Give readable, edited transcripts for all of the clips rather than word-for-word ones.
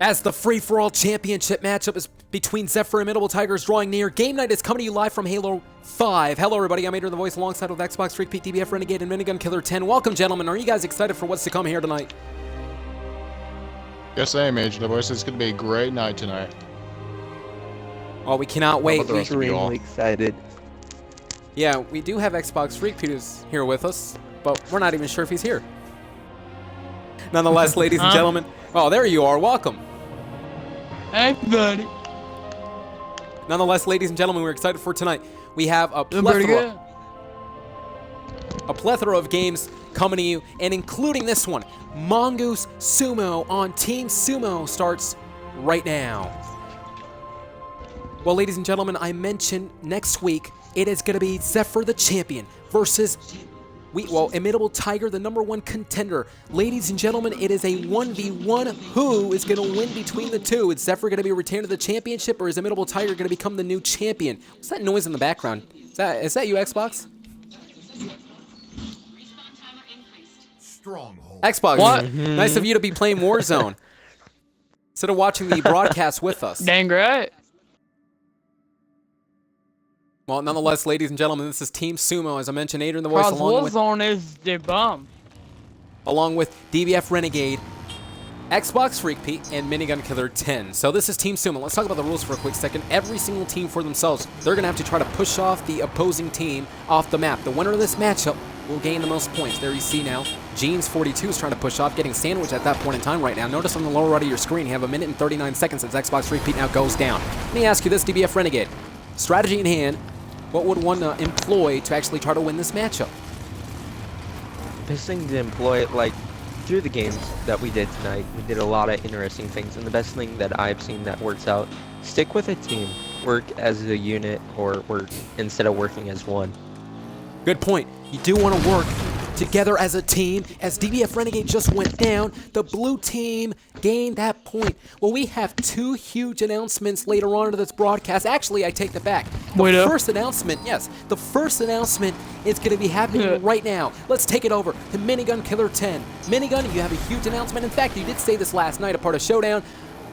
As the free-for-all championship matchup is between Zephyr and Immutable Tigers drawing near, game night is coming to you live from Halo 5. Hello everybody, I'm AdrianTheVoice alongside with XboxFreakPete, DBF Renegade, and Minigun Killer 10. Welcome gentlemen, are you guys excited for what's to come here tonight? Yes I am, AdrianTheVoice. It's going to be a great night tonight. Oh, we cannot wait. We're Extremely excited. Yeah, we do have XboxFreakPete who's here with us, but we're not even sure if he's here. Nonetheless, ladies and gentlemen, oh, there you are, welcome. Hey, buddy. Nonetheless, ladies and gentlemen, we're excited for tonight. We have a plethora of games coming to you, and including this one, Mongoose Sumo on Team Sumo starts right now. Well, ladies and gentlemen, I mentioned next week it is going to be Zephyr the champion versus Immutable Tiger, the #1 contender. Ladies and gentlemen, it is a 1v1. Who is going to win between the two? Is Zephyr going to be returned to the championship, or is Immutable Tiger going to become the new champion? What's that noise in the background? Is that you, Xbox? Stronghold. Xbox, What? Nice of you to be playing Warzone instead of watching the broadcast with us. Dang great. Well, nonetheless, ladies and gentlemen, this is Team Sumo. As I mentioned, AdrianTheVoice Cause Warzone is the bomb. along with DBF Renegade, XboxFreakPete, and Minigun Killer 10. So this is Team Sumo. Let's talk about the rules for a quick second. Every single team for themselves, they're going to have to try to push off the opposing team off the map. The winner of this matchup will gain the most points. There you see now, Jeans42 is trying to push off, getting sandwiched at that point in time right now. Notice on the lower right of your screen, you have 1 minute and 39 seconds as XboxFreakPete now goes down. Let me ask you this, DBF Renegade. Strategy in hand, what would one employ to actually try to win this matchup? Best thing to employ, like, through the games that we did tonight, we did a lot of interesting things, and the best thing that I've seen that works out, stick with a team. Work as a unit, or work instead of working as one. Good point. You do want to work together as a team. As DBF Renegade just went down, the blue team gained that point. Well, we have 2 huge announcements later on in this broadcast. Actually, I take that back. The first announcement is going to be happening right now. Let's take it over to Minigun Killer 10. Minigun, you have a huge announcement. In fact, you did say this last night, a part of Showdown.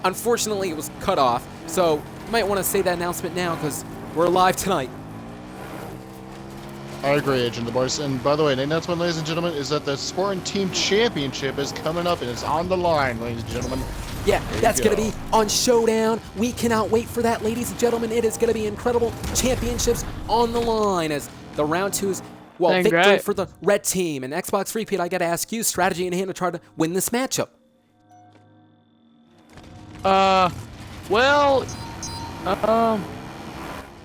Unfortunately, it was cut off. So you might want to say that announcement now because we're live tonight. I agree, AdrianTheVoice. And by the way, the announcement, ladies and gentlemen, is that the Sport and Team Championship is coming up and it's on the line, ladies and gentlemen. Yeah, that's going to be on Showdown. We cannot wait for that, ladies and gentlemen. It is going to be incredible. Championships on the line as the round 2 is, victory for the red team. And XboxFreakPete, I got to ask you, strategy in hand to try to win this matchup.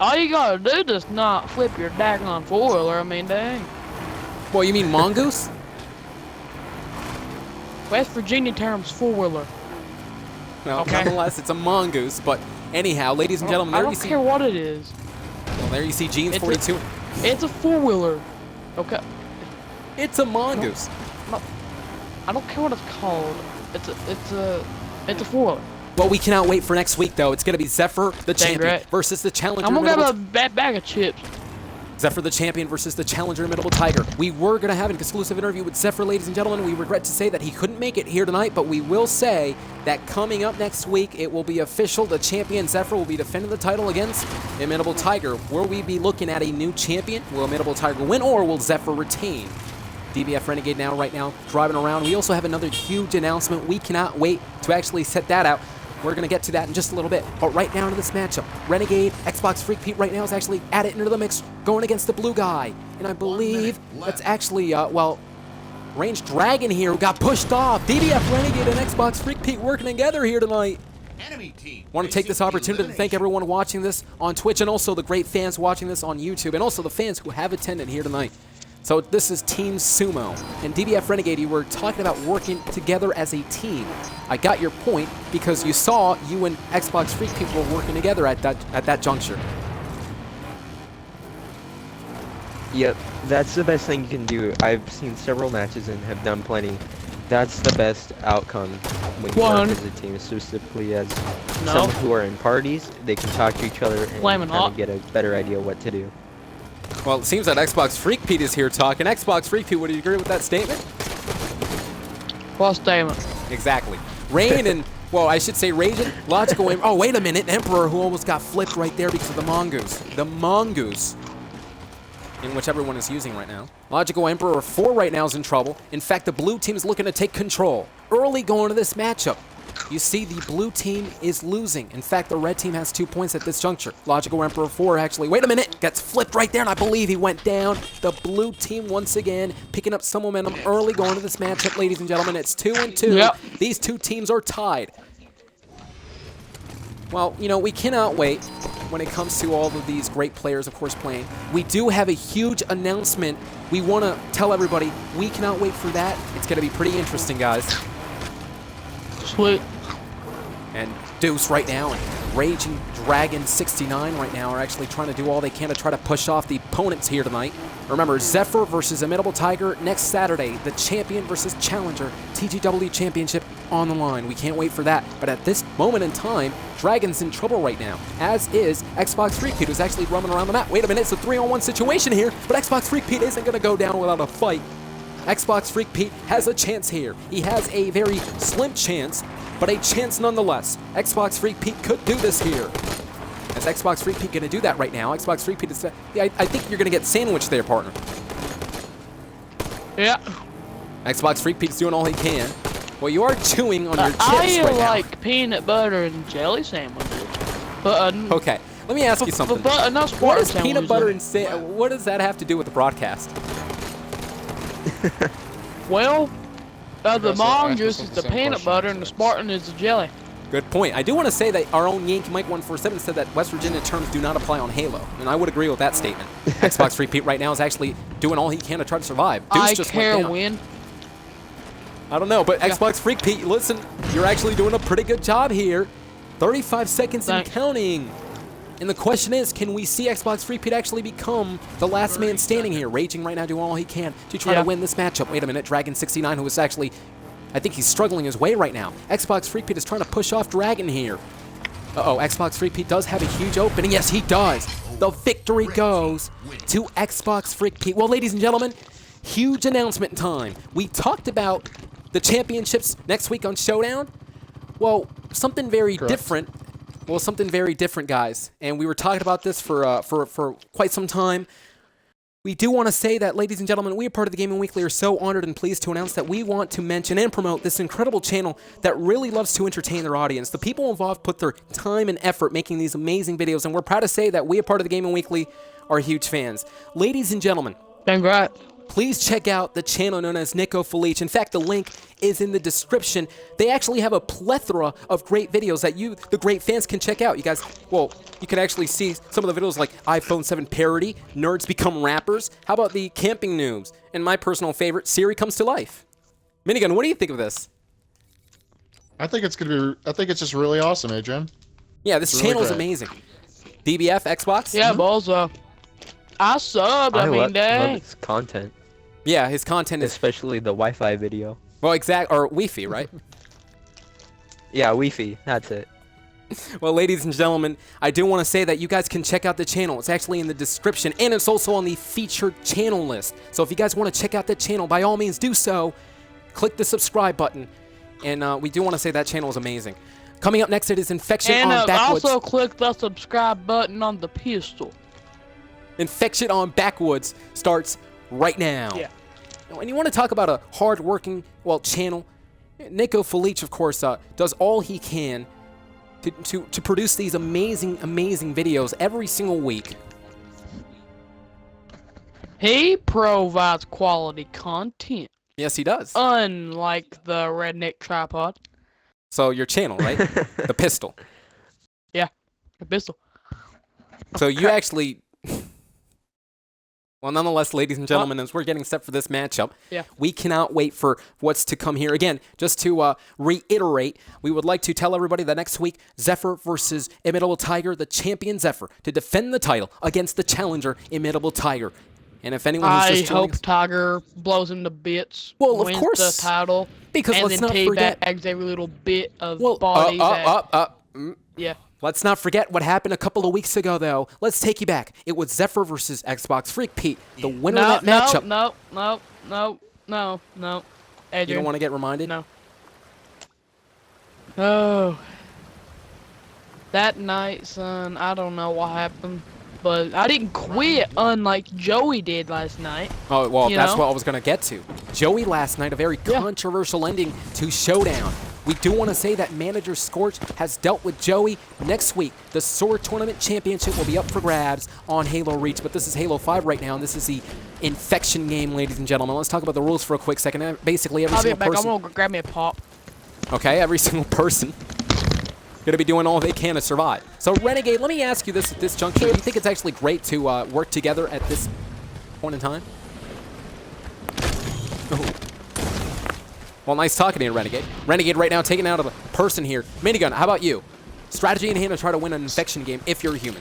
All you gotta do is not flip your daggone four-wheeler, I mean, dang. Well, you mean Mongoose? West Virginia terms four-wheeler. Well, Okay. nonetheless, it's a Mongoose. But anyhow, ladies and gentlemen, I there don't you see. care what it is. Well, there you see Jeans42. It's a four-wheeler. Okay. It's a Mongoose. I don't care what it's called. It's a four-wheeler. Well, we cannot wait for next week, though. It's going to be Zephyr, the champion, versus the challenger. I'm gonna get a bag of chips. Zephyr, the champion, versus the challenger, Immutable Tiger. We were going to have an exclusive interview with Zephyr, ladies and gentlemen. We regret to say that he couldn't make it here tonight, but we will say that coming up next week, it will be official. The champion, Zephyr, will be defending the title against Immutable Tiger. Will we be looking at a new champion? Will Immutable Tiger win, or will Zephyr retain? DBF Renegade right now, driving around. We also have another huge announcement. We cannot wait to actually set that out. We're going to get to that in just a little bit. But right now into this matchup, Renegade, XboxFreakPete right now is actually added into the mix, going against the blue guy. And I believe that's actually, Range Dragon here got pushed off. DBF Renegade and XboxFreakPete working together here tonight. Want to take this opportunity to thank everyone watching this on Twitch, and also the great fans watching this on YouTube, and also the fans who have attended here tonight. So this is Team Sumo. And DBF Renegade, you were talking about working together as a team. I got your point because you saw you and XboxFreakPete were working together at that juncture. Yep, that's the best thing you can do. I've seen several matches and have done plenty. That's the best outcome when you work as a team, specifically as someone who are in parties. They can talk to each other and kind of get a better idea what to do. Well, it seems that XboxFreakPete is here talking. XboxFreakPete, would you agree with that statement? What statement? Exactly. Rain and, well, I should say Raging, Logical Aim. Oh, wait a minute. Emperor, who almost got flipped right there because of the Mongoose. The Mongoose, in whichever one is using right now. Logical Emperor 4 right now is in trouble. In fact, the blue team is looking to take control. Early going to this matchup. You see the blue team is losing. In fact, the red team has 2 points at this juncture. Logical Emperor 4 actually, wait a minute, gets flipped right there, and I believe he went down. The blue team once again picking up some momentum early going to this matchup, ladies and gentlemen. It's 2-2. Yep. These two teams are tied. Well, you know, we cannot wait when it comes to all of these great players, of course, playing. We do have a huge announcement. We want to tell everybody we cannot wait for that. It's going to be pretty interesting, guys. Sweet. And Deuce right now and Raging Dragon 69 right now are actually trying to do all they can to try to push off the opponents here tonight. Remember, Zephyr versus Imitable Tiger next Saturday. The champion versus challenger TGW Championship on the line. We can't wait for that. But at this moment in time, Dragon's in trouble right now, as is XboxFreakPete, who's actually roaming around the map. Wait a minute, it's a 3-on-1 situation here, but XboxFreakPete isn't going to go down without a fight. XboxFreakPete has a chance here. He has a very slim chance, but a chance nonetheless. XboxFreakPete could do this here. Is XboxFreakPete going to do that right now? XboxFreakPete is... Yeah, I think you're going to get sandwiched there, partner. Yeah. XboxFreakPete's doing all he can. Well, you are chewing on your chips I right like peanut butter and jelly sandwiches. But okay, let me ask you something. But not What does sandwiches, peanut butter though. and what does that have to do with the broadcast? Well, the That's mongoose the is the same peanut question butter I and the said. Spartan is the jelly. Good point. I do want to say that our own Yankee Mike 147 said that West Virginia terms do not apply on Halo, and I would agree with that statement. XboxFreakPete right now is actually doing all he can to try to survive. Deuce I just care went down. win. I don't know, but Yeah. XboxFreakPete, listen, you're actually doing a pretty good job here. 35 seconds and Thanks. counting. And the question is, can we see XboxFreakPete actually become the last man standing here? Raging right now, doing all he can to try to win this matchup. Wait a minute, Dragon 69, who is actually, I think he's struggling his way right now. XboxFreakPete is trying to push off Dragon here. Uh-oh, XboxFreakPete does have a huge opening. Yes, he does. The victory goes to XboxFreakPete. Well, ladies and gentlemen, huge announcement time. We talked about the championships next week on Showdown. Well, something very different. Well, something very different, guys. And we were talking about this for quite some time. We do want to say that, ladies and gentlemen, we are part of the Gaming Weekly are so honored and pleased to announce that we want to mention and promote this incredible channel that really loves to entertain their audience. The people involved put their time and effort making these amazing videos, and we're proud to say that we are part of the Gaming Weekly are huge fans. Ladies and gentlemen, Congrats. please check out the channel known as Nico Felich. In fact, the link is in the description. They actually have a plethora of great videos that you, the great fans, can check out. You guys, well, you can actually see some of the videos like iPhone 7 parody, Nerds Become Rappers. How about the camping news? And my personal favorite, Siri Comes to Life. Minigun, what do you think of this? I think it's just really awesome, Adrian. Yeah, this Really channel is great. amazing. DBF, Xbox? Yeah, balls. I subbed. I mean, love dang. its content, Yeah, his content is, especially the Wi-Fi video. well, or Wi-Fi, right? Yeah, Wi-Fi. That's it. Well, ladies and gentlemen, I do want to say that you guys can check out the channel. It's actually in the description, and it's also on the featured channel list. So if you guys want to check out that channel, by all means do so. Click the subscribe button, and we do want to say that channel is amazing. Coming up next, it is Infection And on Backwoods. also click the subscribe button on the pistol. Infection on Backwoods starts right now. Yeah. And you want to talk about a hard-working, well, channel. Nico Felich, of course, does all he can to produce these amazing, amazing videos every single week. He provides quality content, Yes, he does. unlike the redneck tripod. So your channel, right? The pistol. Yeah, the pistol. So you actually... Well, nonetheless, ladies and gentlemen, as we're getting set for this matchup, Yeah. we cannot wait for what's to come here. Again, just to reiterate, we would like to tell everybody that next week, Zephyr versus Imitable Tiger, the champion Zephyr, to defend the title against the challenger Imitable Tiger. And if anyone who's I just joining hope us, Tiger blows him to bits. Well, of wins course, the title. because and let's then not forget. teabags every little bit of Well, body. Yeah. Let's not forget what happened a couple of weeks ago, though. Let's take you back. It was Zephyr versus XboxFreakPete, the winner of that matchup. No. You Adrian, don't want to get reminded? no. Oh. That night, son, I don't know what happened, but I didn't quit unlike Joey did last night. Oh, well, You that's know? what I was going to get to. Joey last night, a very controversial ending to Showdown. We do want to say that Manager Scorch has dealt with Joey. Next week, the Sword Tournament Championship will be up for grabs on Halo Reach, but this is Halo 5 right now, and this is the Infection game, ladies and gentlemen. Let's talk about the rules for a quick second. Basically, every I'll be single back. person... I'm gonna grab me a pop. Okay, every single person going to be doing all they can to survive. So, Renegade, let me ask you this at this juncture. Do you think it's actually great to work together at this point in time? Oh. Well, nice talking to you, Renegade. Renegade right now taking out of a person here. Minigun, how about you? Strategy in hand to try to win an Infection game if you're a human.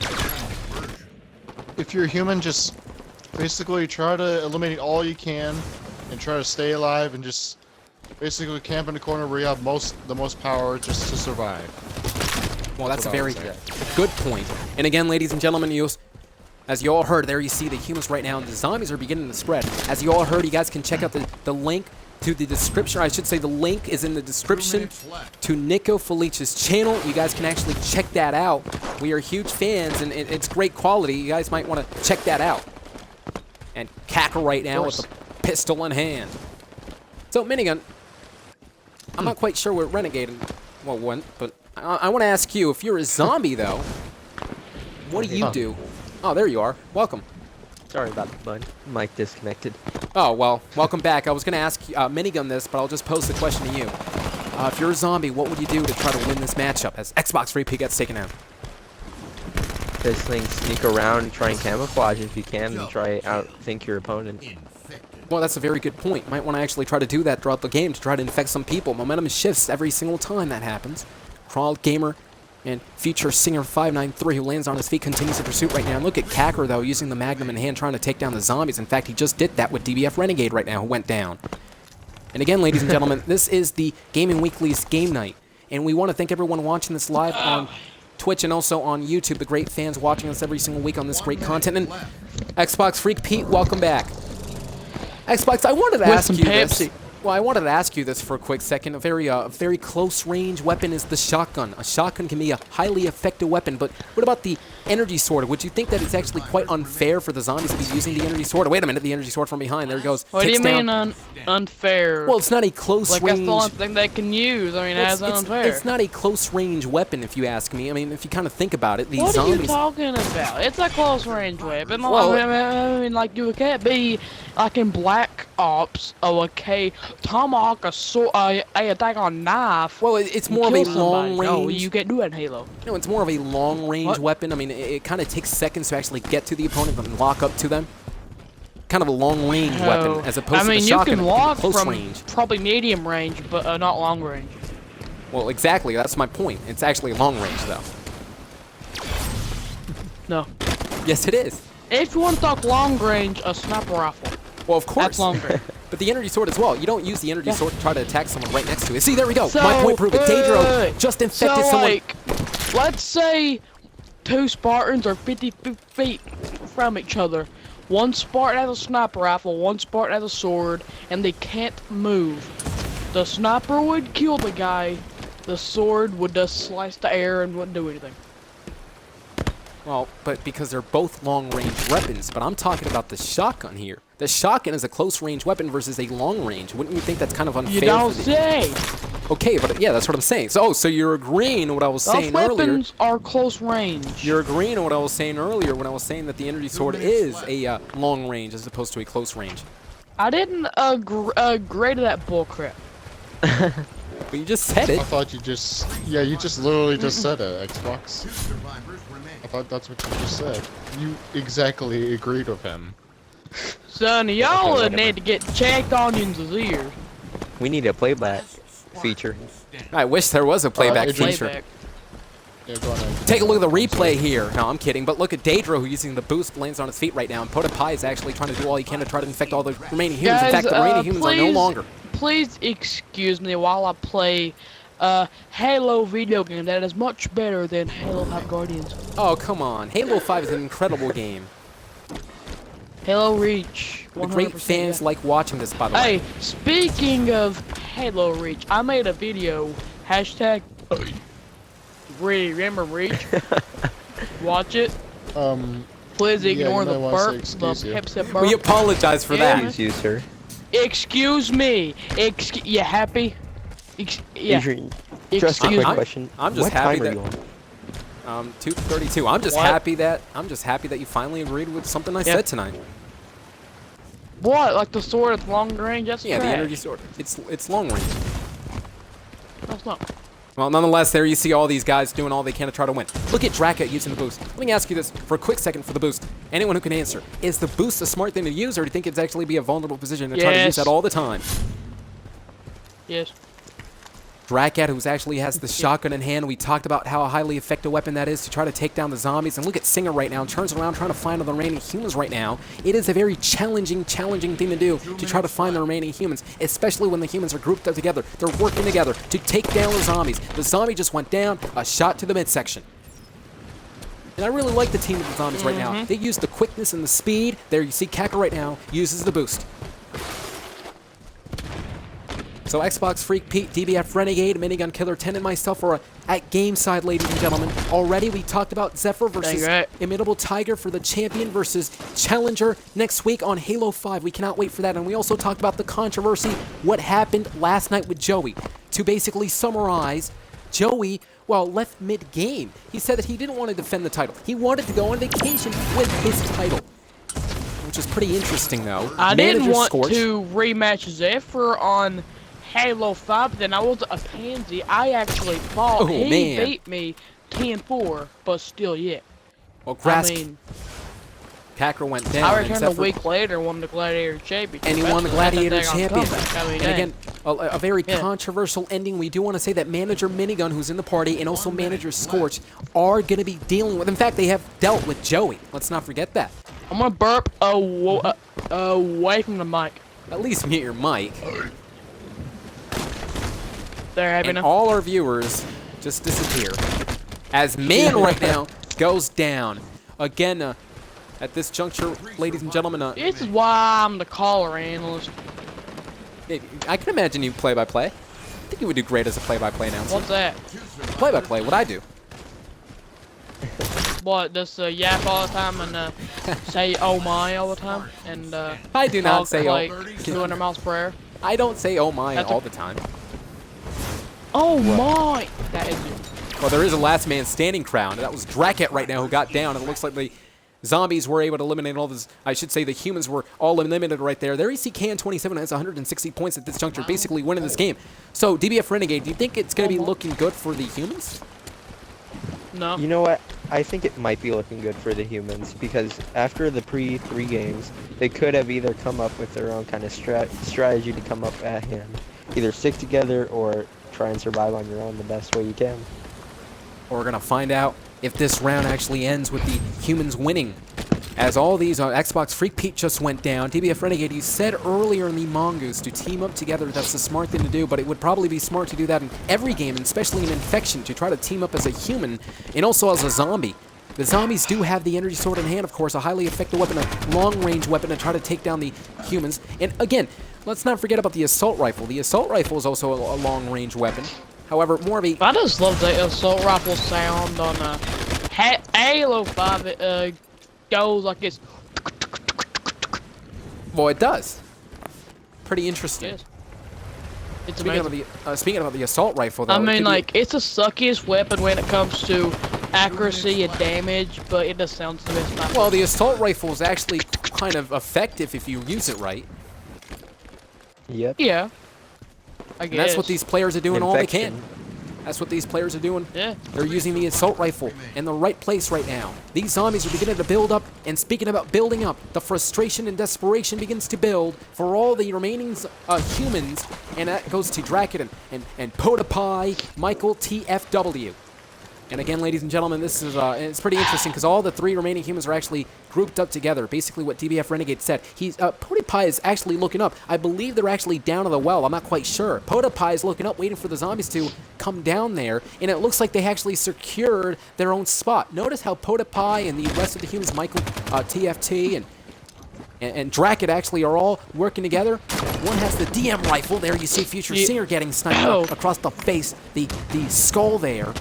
If you're a human, just basically try to eliminate all you can and try to stay alive and just basically camp in the corner where you have the most power just to survive. Well, that's a very good point. And again, ladies and gentlemen, as you all heard, there you see the humans right now, and the zombies are beginning to spread. As you all heard, you guys can check out the link to the description. I should say the link is in the description to Nico Felich's channel. You guys can actually check that out. We are huge fans, and it's great quality. You guys might want to check that out. And Cackle right now with a pistol in hand. So, Minigun, I'm not quite sure where Renegade went, but I want to ask you, if you're a zombie, though, what do you do? Oh, there you are. Welcome. Sorry about the bud. Mic disconnected. Oh, well, welcome back. I was going to ask Minigun this, but I'll just pose the question to you. If you're a zombie, what would you do to try to win this matchup as XboxFreakPete gets taken out? This thing, sneak around, try and camouflage if you can, and try outthink your opponent. Well, that's a very good point. Might want to actually try to do that throughout the game to try to infect some people. Momentum shifts every single time that happens. Crawl Gamer and future Singer 593, who lands on his feet, continues the pursuit right now. And look at Cacker, though, using the Magnum in hand, trying to take down the zombies. In fact, he just did that with DBF Renegade right now, who went down. And again, ladies and gentlemen, this is the Gaming Weekly's Game Night. And we want to thank everyone watching this live on Twitch and also on YouTube, the great fans watching us every single week on this great content. And XboxFreakPete, welcome back. Xbox, I wanted to ask you this. Well, I wanted to ask you this for a quick second. A very close-range weapon is the shotgun. A shotgun can be a highly effective weapon, but what about the energy sword? Would you think that it's actually quite unfair for the zombies to be using the energy sword? Wait a minute, the energy sword from behind. There it goes. What do you mean unfair? Well, it's not a close-range... Like, that's the only thing they can use. I mean, that's unfair. It's not a close-range weapon, if you ask me. I mean, if you kind of think about it, these what zombies... What are you talking about? It's a close-range weapon. Well, I mean, like, you can't be, like, in Black Ops, okay, tomahawk, a sword, attack on a knife. Well, it's more of a long-range... No, you can't do that in Halo. No, it's more of a long-range weapon. I mean, it kind of takes seconds to actually get to the opponent and lock up to them. Kind of a long-range weapon, as opposed to the shotgun. I mean, you can walk close from range. Probably medium range, but not long range. Well, exactly. That's my point. It's actually long range, though. No. Yes, it is. If you want to talk long range, a sniper rifle. Well, of course. That's long range. But the energy sword as well. You don't use the energy sword to try to attack someone right next to it. See, there we go. So, my point proven. Daedro just infected someone. Like, let's say 2 Spartans are 50 feet from each other. One Spartan has a sniper rifle, one Spartan has a sword, and they can't move. The sniper would kill the guy, the sword would just slice the air and wouldn't do anything. Well, but because they're both long-range weapons, but I'm talking about the shotgun here. The shotgun is a close-range weapon versus a long-range. Wouldn't you think that's kind of unfair? You don't say! Okay, but yeah, that's what I'm saying. So you're agreeing to what I was saying earlier. Those weapons are close range. You're agreeing to what I was saying earlier when I was saying that the energy sword is a long range as opposed to a close range. I didn't agree to that bullcrap. But you just said it. I thought you just... Yeah, you just literally just said it, Xbox. I thought that's what you just said. You exactly agreed with him. Son, y'all need to get checked onions' ears. We need a playback feature. I wish there was a playback feature. Playback. Yeah, go on, Take a look at the replay here. No, I'm kidding. But look at Daedro, who's using the boost, lands on his feet right now. And Potapai is actually trying to do all he can to try to infect all the remaining humans. Guys, in fact, the remaining humans are no longer. Please excuse me while I play Halo video game that is much better than Halo 5 Guardians. Oh, come on. Halo 5 is an incredible game. Halo Reach. The great fans like watching this, by the Hey, way. speaking of Halo Reach, I made a video, hashtag Remember Reach? Watch it. Please Yeah, ignore you the might wanna burp, say the excuse you. Pepsi burp. We apologize for that. Excuse you, sir. Excuse me. You happy? Yeah. Adrian, just a Excuse quick me. question. I'm just what happy time are that- you on? 2:32. I'm just What? happy that you finally agreed with something I said tonight. What? Like the sword at long range? That's Yeah, the trash. energy sword. It's long range. That's not. Well, nonetheless, there you see all these guys doing all they can to try to win. Look at Draca using the boost. Let me ask you this for a quick second for the boost. Anyone who can answer. Is the boost a smart thing to use, or do you think it's actually be a vulnerable position to try to use Yes. that all the time? Yes. Dracat, who actually has the shotgun in hand. We talked about how a highly effective weapon that is to try to take down the zombies. And look at Singer right now. Turns around trying to find the remaining humans right now. It is a very challenging thing to do to try to find the remaining humans, especially when the humans are grouped up together. They're working together to take down the zombies. The zombie just went down, a shot to the midsection. And I really like the team of the zombies right now. They use the quickness and the speed. There you see Kaka right now uses the boost. So XboxFreakPete, DBF Renegade, Minigun Killer 10, and myself are at game side, ladies and gentlemen. Already we talked about Zephyr versus Imitable Tiger for the champion versus challenger next week on Halo 5. We cannot wait for that. And we also talked about the controversy, what happened last night with Joey. To basically summarize, Joey, well, left mid-game. He said that he didn't want to defend the title. He wanted to go on vacation with his title. Which is pretty interesting, though. I didn't Manager want Scorch. to rematch Zephyr on Halo 5, but then I was a pansy. I actually fought. Oh, He man. beat me 10-4, but still, yeah. Well, I Grask mean, Kacker went down. I and returned a Zephyr- week later and won the Gladiator Championship. And he won the That's Gladiator dang on Champion. comeback. I mean, And dang. again, a very Yeah. controversial ending. We do want to say that Manager Minigun, who's in the party, and also Manager Scorch are going to be dealing with. In fact, they have dealt with Joey. Let's not forget that. I'm gonna burp away from the mic. At least mute your mic. There, have And enough. all our viewers just disappear. As man right now goes down. Again, at this juncture, ladies and gentlemen, This is why I'm the caller analyst. I can imagine you play-by-play. I think you would do great as a play-by-play announcer. What's that? Play-by-play, what I do. What, just yap all the time and say oh my all the time? And I do not talk say like oh. 200 miles per hour? I don't say oh my That's all the time. Oh my! That is it. Well, there is a last man standing crown. That was Dracat right now who got down. And it looks like the zombies were able to eliminate all this. I should say the humans were all eliminated right there. There you see KN27 has 160 points at this juncture, basically winning this game. So, DBF Renegade, do you think it's going to be looking good for the humans? No. You know what? I think it might be looking good for the humans because after the pre-3 games, they could have either come up with their own kind of strategy to come up at him. Either stick together or try and survive on your own the best way you can. We're going to find out if this round actually ends with the humans winning. As all these XboxFreakPete just went down, DBF Renegade, you said earlier in the Mongoose to team up together, that's the smart thing to do, but it would probably be smart to do that in every game, and especially in Infection, to try to team up as a human and also as a zombie. The zombies do have the energy sword in hand, of course, a highly effective weapon, a long-range weapon to try to take down the humans. And again, let's not forget about the assault rifle. The assault rifle is also a long-range weapon. However, more of a... I just love the assault rifle sound on Halo 5. It goes like this. Well, it does. Pretty interesting. Yes. It's Speaking amazing. of the assault rifle, though, I it mean, could be- like, it's the suckiest weapon when it comes to accuracy and damage, but it just sounds the best. well, the assault rifle is actually kind of effective if you use it right. Yep. Yeah. I guess. And that's what these players are doing all they can. Infection. That's what these players are doing. Yeah. They're using the assault rifle in the right place right now. These zombies are beginning to build up, and speaking about building up, the frustration and desperation begins to build for all the remaining humans, and that goes to Draken and PewDiePie, Michael TFW. And again, ladies and gentlemen, this is it's pretty interesting because all the 3 remaining humans are actually grouped up together. Basically, what DBF Renegade said. PewDiePie is actually looking up. I believe they're actually down to the well. I'm not quite sure. PewDiePie is looking up, waiting for the zombies to come down there, and it looks like they actually secured their own spot. Notice how PewDiePie and the rest of the humans, Michael TFT and Dracket actually are all working together. One has the DM rifle. There you see Future Singer getting sniped across the face, the skull there.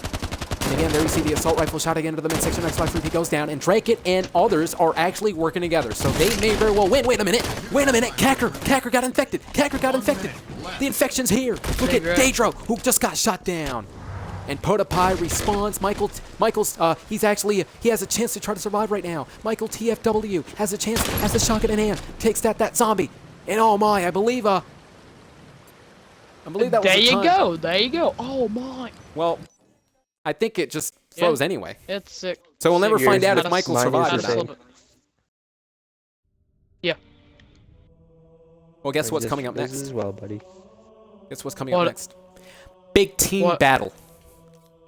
And again, there you see the assault rifle shot again into the midsection. XboxFreakPete goes down, and Dracket and others are actually working together. So they may very well win. Wait a minute. Kacker got infected. The infection's here. Look at Daedro, who just got shot down. And PotaPie responds. Michael's he has a chance to try to survive right now. Michael TFW has a chance, has the shotgun in hand, takes that zombie. And oh my, I believe that was a time. There you go. Oh my. Well, I think it just froze anyway. It's sick. So we'll never find out if Michael survived or not. Yeah. Well, guess what's coming up next? As well, buddy. Guess what's coming up next? Big team battle.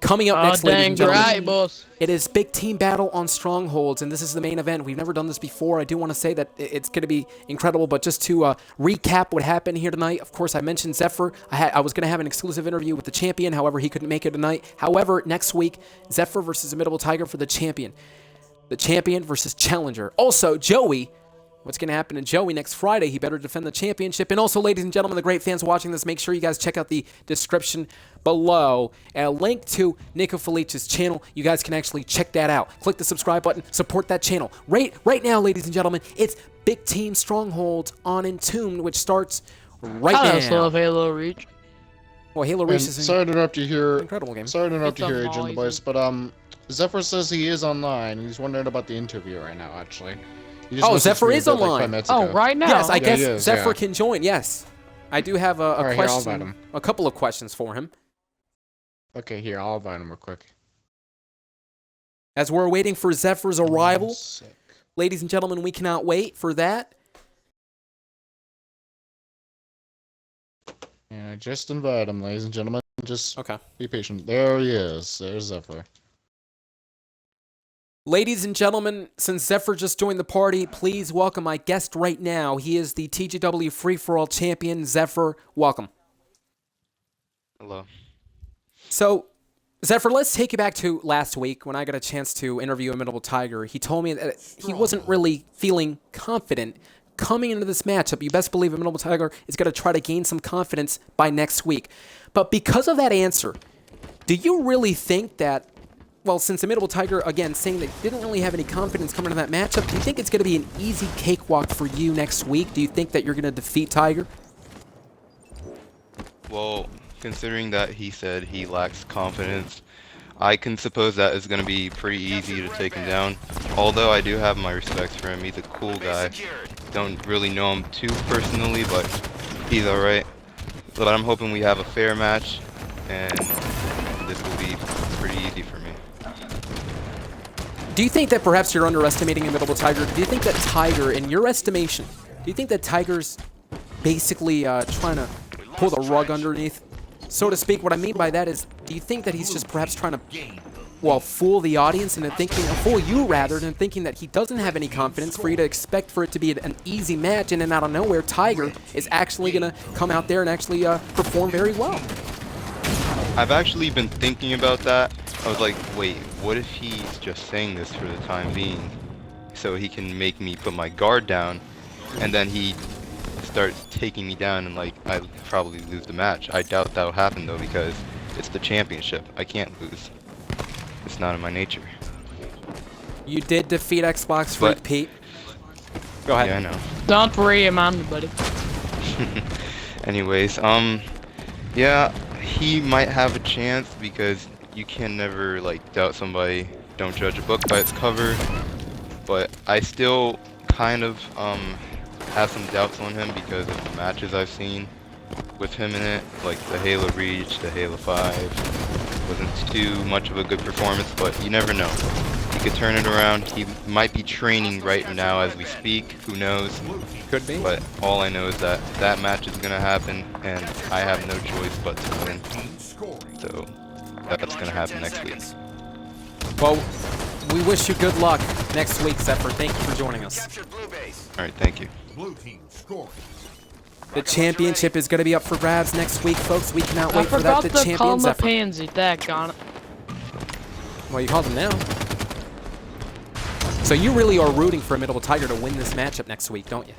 Coming up next, ladies and dang gentlemen, right, boss. it is big team battle on strongholds, and this is the main event. We've never done this before. I do want to say that it's going to be incredible, but just to recap what happened here tonight, of course, I mentioned Zephyr. I was going to have an exclusive interview with the champion, however, he couldn't make it tonight. However, next week, Zephyr versus Imitable Tiger for the champion. The champion versus challenger. Also, Joey. What's going to happen to Joey next Friday? He better defend the championship. And also, ladies and gentlemen, the great fans watching this, make sure you guys check out the description below. And a link to Nico Felich's channel. You guys can actually check that out. Click the subscribe button. Support that channel. Right now, ladies and gentlemen, it's Big Team Strongholds on Entombed, which starts right now. I also love Halo Reach. Well, Halo Reach is sorry to interrupt you here. Incredible game. Sorry to interrupt you here, AdrianTheVoice, but Zephyr says he is online. He's wondering about the interview right now, actually. Oh, Zephyr is online. Right now. Yes, I guess Zephyr can join. Yes, I do have a question, a couple of questions for him. Okay, here, I'll invite him real quick. As we're waiting for Zephyr's arrival, ladies and gentlemen, we cannot wait for that. Yeah, just invite him, ladies and gentlemen. Just be patient. There he is. There's Zephyr. Ladies and gentlemen, since Zephyr just joined the party, please welcome my guest right now. He is the TGW Free-For-All champion. Zephyr, welcome. Hello. So, Zephyr, let's take you back to last week when I got a chance to interview Imitable Tiger. He told me that he wasn't really feeling confident coming into this matchup. You best believe Imitable Tiger is going to try to gain some confidence by next week. But because of that answer, do you really think that, well, since Imitable Tiger, again, saying that he didn't really have any confidence coming into that matchup, do you think it's going to be an easy cakewalk for you next week? Do you think that you're going to defeat Tiger? Well, considering that he said he lacks confidence, I can suppose that is going to be pretty easy to take him down. Although I do have my respects for him. He's a cool guy. Don't really know him too personally, but he's alright. But I'm hoping we have a fair match, and this will be pretty easy for me. Do you think that perhaps you're underestimating Imitable Tiger? Do you think that Tiger, in your estimation, do you think that Tiger's basically trying to pull the rug underneath, so to speak? What I mean by that is, do you think that he's just perhaps trying to, well, fool the audience into thinking, or fool you rather, than thinking that he doesn't have any confidence for you to expect for it to be an easy match, and then out of nowhere, Tiger is actually going to come out there and actually perform very well? I've actually been thinking about that. I was like, wait, what if he's just saying this for the time being so he can make me put my guard down, and then he starts taking me down and like I probably lose the match. I doubt that'll happen though, because it's the championship. I can't lose. It's not in my nature. You did defeat XboxFreakPete. Go ahead. Yeah, I know. Don't worry, man, buddy. Anyways, yeah, he might have a chance because you can never like doubt somebody. Don't judge a book by its cover. But I still kind of have some doubts on him because of the matches I've seen with him in it, like the Halo Reach, the Halo 5. Wasn't too much of a good performance, but you never know. He could turn it around. He might be training right now as we speak. Who knows? Could be. But all I know is that that match is gonna happen, and I have no choice but to win. So that's gonna happen next week. Well, we wish you good luck next week, Zephyr. Thank you for joining us. All right, thank you. The championship is going to be up for grabs next week, folks. We cannot wait for that. I The forgot to call champion him a Zephyr. pansy. Daggone it. Well, you called him now. So you really are rooting for Immutable Tiger to win this matchup next week, don't you?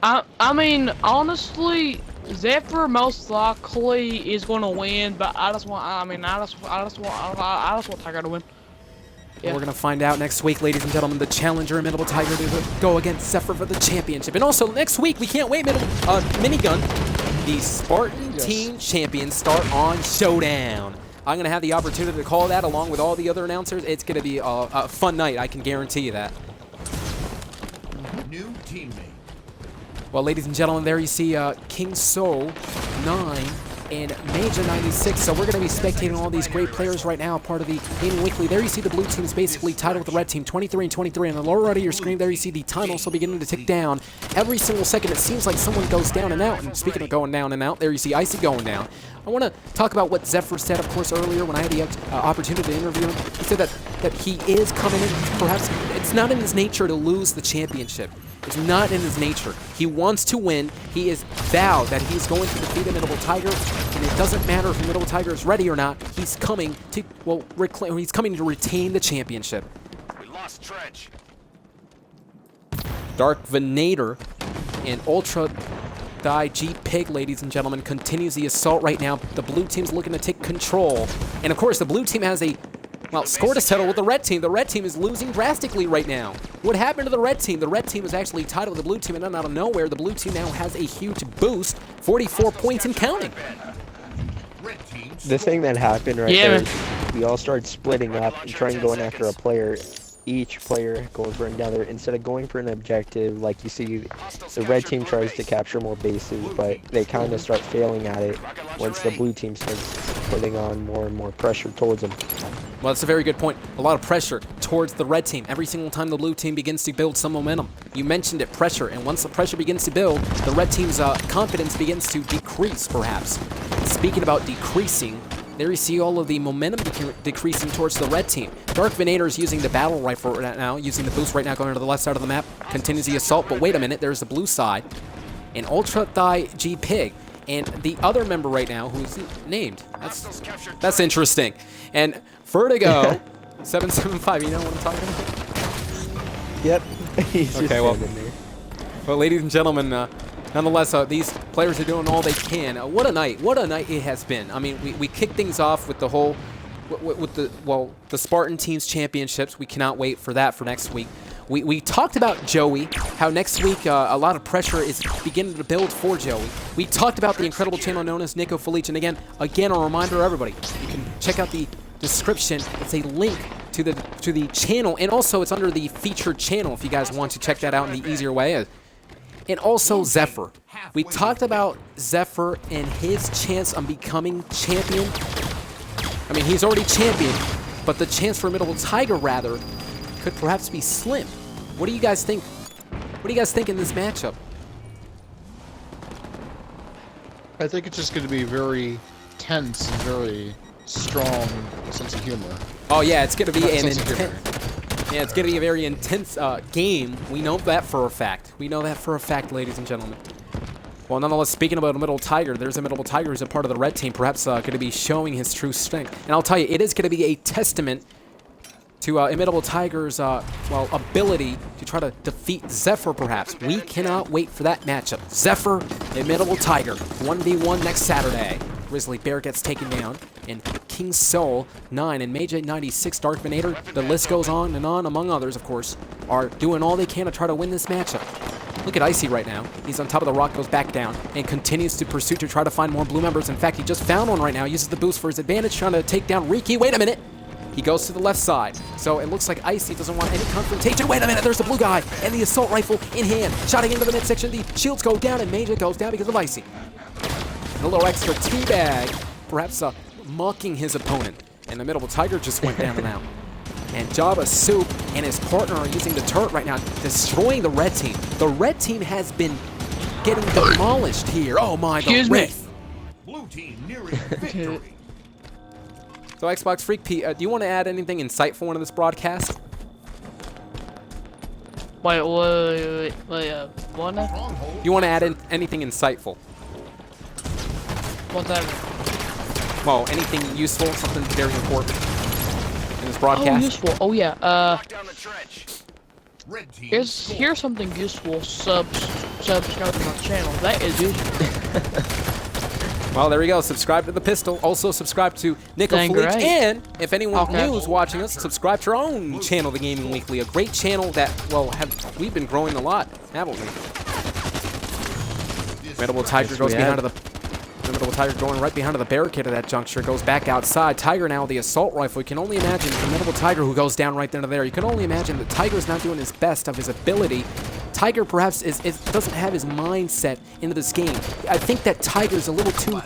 I mean, honestly, Zephyr most likely is gonna win, but I just want Tiger to win. Yeah. We're gonna find out next week, ladies and gentlemen. The challenger Immutable Tiger to go against Zephyr for the championship, and also next week we can't wait. Minigun, the Spartan Team Champions start on Showdown. I'm gonna have the opportunity to call that along with all the other announcers. It's gonna be a fun night. I can guarantee you that. New teammate. Well, ladies and gentlemen, there you see King Soul 9 and Major 96. So we're going to be spectating all these great players right now, part of the Gaming Weekly. There you see the blue team is basically tied with the red team, 23 and 23. On the lower right of your screen, there you see the time also beginning to tick down. Every single second, it seems like someone goes down and out. And speaking of going down and out, there you see Icy going down. I want to talk about what Zephyr said, of course, earlier when I had the opportunity to interview him. He said that he is coming in. Perhaps it's not in his nature to lose the championship. It's not in his nature. He wants to win. He is vowed that he's going to defeat Immutable Tiger, and it doesn't matter if Immutable Tiger is ready or not. He's coming to he's coming to retain the championship. We lost Trench. Dark Venator and Ultra Die G Pig, ladies and gentlemen, continues the assault right now. The blue team's looking to take control, and of course the blue team has a score to settle with the red team. The red team is losing drastically right now. What happened to the red team? The red team is actually tied with the blue team, and then out of nowhere, the blue team now has a huge boost, 44 points and counting. The thing that happened right there is we all started splitting up and trying going after a player. Each player going for another instead of going for an objective. Like you see, the red team tries to capture more bases, but they kind of start failing at it once the blue team starts putting on more and more pressure towards them. Well, that's a very good point. A lot of pressure towards the red team every single time the blue team begins to build some momentum. You mentioned it, pressure, and once the pressure begins to build, the red team's confidence begins to decrease, perhaps. Speaking about decreasing, there you see all of the momentum decreasing towards the red team. Dark Venator is using the battle rifle right now, using the boost right now, going to the left side of the map, continues the assault, but wait a minute, there's the blue side, and Ultra Thigh G Pig. And the other member right now, who's named, that's interesting. And Vertigo 775, you know what I'm talking about? Yep. He's just standing there. Well, ladies and gentlemen, nonetheless, these players are doing all they can. What a night it has been. I mean, we kicked things off with the whole, with the Spartan Teams Championships. We cannot wait for that for next week. We talked about Joey, how next week a lot of pressure is beginning to build for Joey. We talked about the incredible channel known as Nico, Felich, and again, a reminder to everybody, you can check out the description. It's a link to the channel, and also it's under the featured channel if you guys want to check that out in the easier way. And also Zephyr. We talked about Zephyr and his chance on becoming champion. I mean, he's already champion, but the chance for Immutable Tiger, rather, could perhaps be slim. What do you guys think? What do you guys think in this matchup? I think it's just going to be very tense and very strong sense of humor. Oh yeah, it's going to be an intense. Yeah, it's going to be a very intense game. We know that for a fact. We know that for a fact, ladies and gentlemen. Well, nonetheless, speaking about Immutable Tiger, there's Immutable Tiger who's a part of the red team, perhaps going to be showing his true strength. And I'll tell you, it is going to be a testament to Immutable Tiger's ability to try to defeat Zephyr, perhaps. We cannot wait for that matchup. Zephyr, Immutable Tiger, 1v1 next Saturday. Grizzly Bear gets taken down, and King Soul 9 and Mage 96, Dark Venator, the list goes on, among others, of course, are doing all they can to try to win this matchup. Look at Icy right now. He's on top of the rock, goes back down, and continues to pursue to try to find more blue members. In fact, he just found one right now, uses the boost for his advantage, trying to take down Riki. Wait a minute! He goes to the left side, so it looks like Icy doesn't want any confrontation. Wait a minute, there's the blue guy, and the assault rifle in hand. Shotting into the midsection, the shields go down, and Major goes down because of Icy. And a little extra teabag, perhaps mocking his opponent. And the Immutable Tiger just went down and out. And Jabba Soup and his partner are using the turret right now, destroying the red team. The red team has been getting demolished here. Oh my God. Excuse me. Blue team nearing victory. So XboxFreakPete, do you want to add anything insightful into this broadcast? Wait, what now? Do you want to add in anything insightful? What's that? Well, anything useful, something very important in this Oh, broadcast? useful. Oh, yeah. Red team. Here's something useful. Subscribe to my channel. That is useful. Well, there we go. Subscribe to the Pistol. Also, subscribe to Nico Dang Felich. right. And if anyone Okay. new is watching us, subscribe to our own channel, The Gaming Weekly. A great channel that, well, we've been growing a lot, haven't we? Formidable Tiger goes behind the... Formidable Tiger going right behind the barricade at that juncture. Goes back outside. Tiger now with the assault rifle. You can only imagine Formidable Tiger who goes down right there. You can only imagine that Tiger's not doing his best of his ability. Tiger perhaps doesn't have his mindset into this game. I think that Tiger's a little too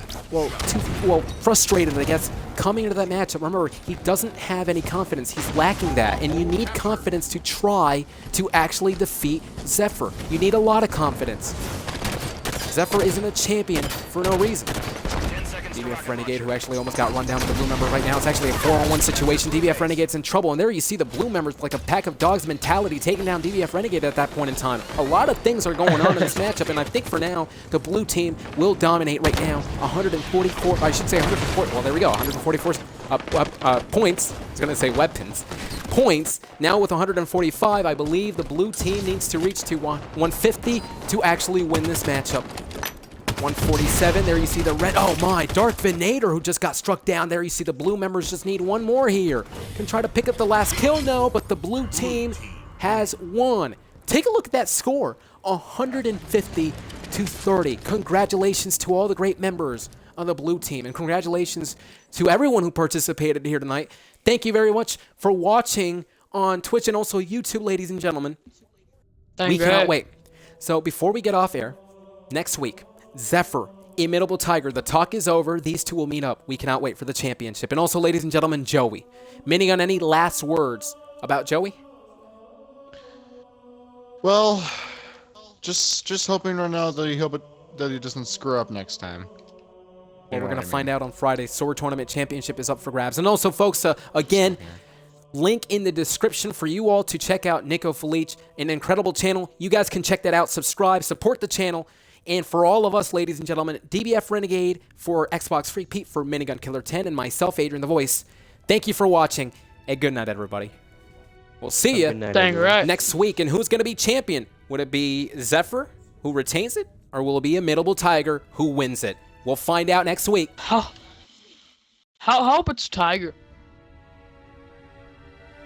frustrated, I guess, coming into that matchup. Remember, he doesn't have any confidence. He's lacking that, and you need confidence to try to actually defeat Zephyr. You need a lot of confidence. Zephyr isn't a champion for no reason. DBF Renegade, who actually almost got run down to the blue member right now. It's actually a 4-on-1 situation. DBF Renegade's in trouble, and there you see the blue members like a pack of dogs mentality taking down DBF Renegade at that point in time. A lot of things are going on in this matchup, and I think for now, the blue team will dominate right now. 144, I should say 140, well, there we go, 144 points. I was going to say weapons. Points. Now with 145, I believe the blue team needs to reach to 150 to actually win this matchup. 147, there you see the red, oh my, Darth Venator who just got struck down. There you see the blue members just need one more here. Can try to pick up the last kill, no, but the blue team has won. Take a look at that score, 150 to 30. Congratulations to all the great members on the blue team, and congratulations to everyone who participated here tonight. Thank you very much for watching on Twitch and also YouTube, ladies and gentlemen. We cannot wait. So before we get off air, next week, Zephyr, Imitable Tiger, the talk is over. These two will meet up. We cannot wait for the championship. And also, ladies and gentlemen, Joey. Minigun, any last words about Joey? Well, just hoping right now that he doesn't screw up next time. Well, we're going to find out on Friday. Sword Tournament Championship is up for grabs. And also, folks, again, link in the description for you all to check out Nico Felich, an incredible channel. You guys can check that out. Subscribe, support the channel. And for all of us, ladies and gentlemen, DBF Renegade, for XboxFreakPete, for Minigun Killer 10, and myself, AdrianTheVoice, thank you for watching, and good night, everybody. We'll see you next week. And who's going to be champion? Would it be Zephyr, who retains it, or will it be Imitable Tiger, who wins it? We'll find out next week. How hope it's Tiger.